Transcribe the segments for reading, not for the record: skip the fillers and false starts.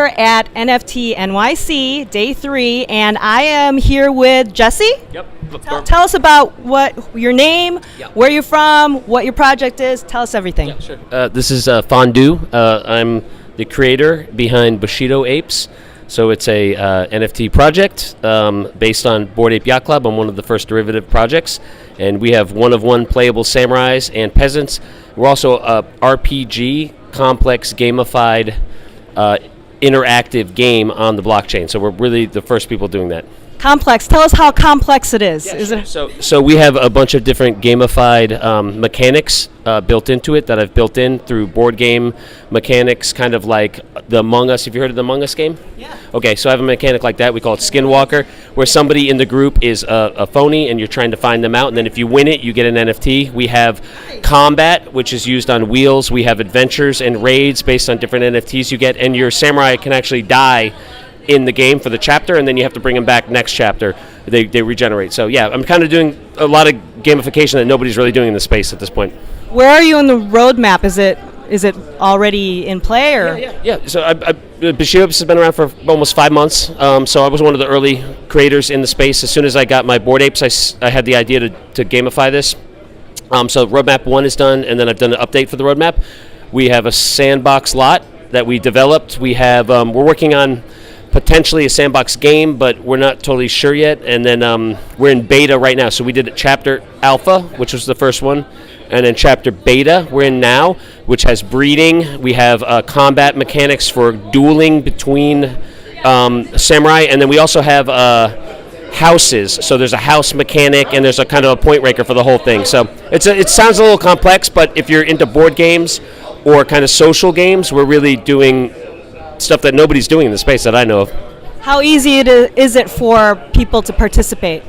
here at NFT NYC Day 3, and I am here with Jesse. Yep. Tell us about what your name, where you're from, what your project is. Tell us everything. Yeah, sure. This is Fondue. I'm the creator behind Bushido Apes. So it's a NFT project based on Bored Ape Yacht Club. I'm one of the first derivative projects, and we have one-of-one playable samurais and peasants. We're also a RPG, complex, gamified, interactive game on the blockchain. So we're really the first people doing that. Complex. Tell us how complex it is. So we have a bunch of different gamified mechanics built into it that I've built in through board game mechanics, kind of like the Among Us. Have you heard of the Among Us game? Yeah. Okay, so I have a mechanic like that. We call it Skinwalker, where somebody in the group is a phony and you're trying to find them out, and then if you win it, you get an NFT. We have combat, which is used on wheels. We have adventures and raids based on different NFTs you get, and your samurai can actually die in the game for the chapter, and then you have to bring them back next chapter. They regenerate. So yeah, I'm kind of doing a lot of gamification that nobody's really doing in the space at this point. Where are you on the roadmap? Is it already in play, or? Yeah. So Bushido Apes has been around for almost 5 months. So I was one of the early creators in the space. As soon as I got my Bored Apes, I had the idea to gamify this. So roadmap 1 is done, and then I've done an update for the roadmap. We have a sandbox lot that we developed. We have we're working on potentially a sandbox game, but we're not totally sure yet. And then we're in beta right now. So we did a chapter alpha, which was the first one, and then chapter beta we're in now, which has breeding. We have combat mechanics for dueling between samurai, and then we also have houses. So there's a house mechanic, and there's a kind of a point raker for the whole thing. So it sounds a little complex, but if you're into board games or kind of social games, we're really doing stuff that nobody's doing in the space that I know of. How easy is it for people to participate?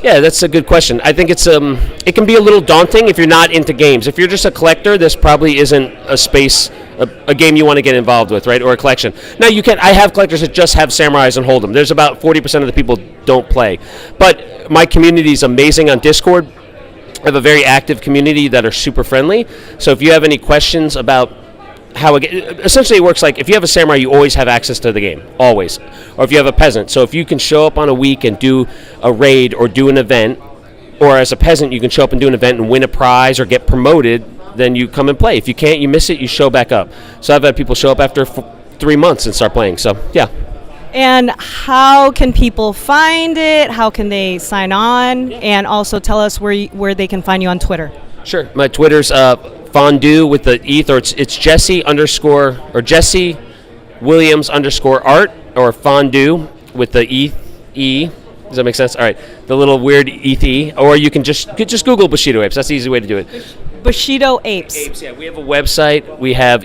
Yeah, that's a good question. I think it can be a little daunting if you're not into games. If you're just a collector, this probably isn't a space, a game you want to get involved with, right? Or a collection. Now I have collectors that just have samurais and hold them. There's about 40% of the people don't play. But my community is amazing on Discord. I have a very active community that are super friendly. So if you have any questions about essentially it works like if you have a samurai, you always have access to the game, always. Or if you have a peasant. So if you can show up on a week and do a raid or do an event, or as a peasant you can show up and do an event and win a prize or get promoted, then you come and play. If you can't, you miss it, you show back up. So I've had people show up after 3 months and start playing. So yeah. And how can people find it? How can they sign on? And also tell us where they can find you on Twitter. Sure. My Twitter's Fondue with the ETH, or it's Jesse Williams _art, or Fondue with the E. Does that make sense? All right. The little weird ETH, or you can just Google Bushido Apes. That's the easy way to do it. Bushido Apes. Yeah. We have a website.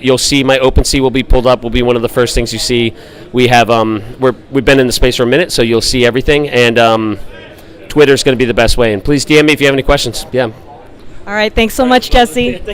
You'll see my OpenSea will be pulled up. Will be one of the first things you see. We have we've been in the space for a minute, so you'll see everything. And Twitter's going to be the best way. And please DM me if you have any questions. Yeah. All right. Thanks so much, Jesse.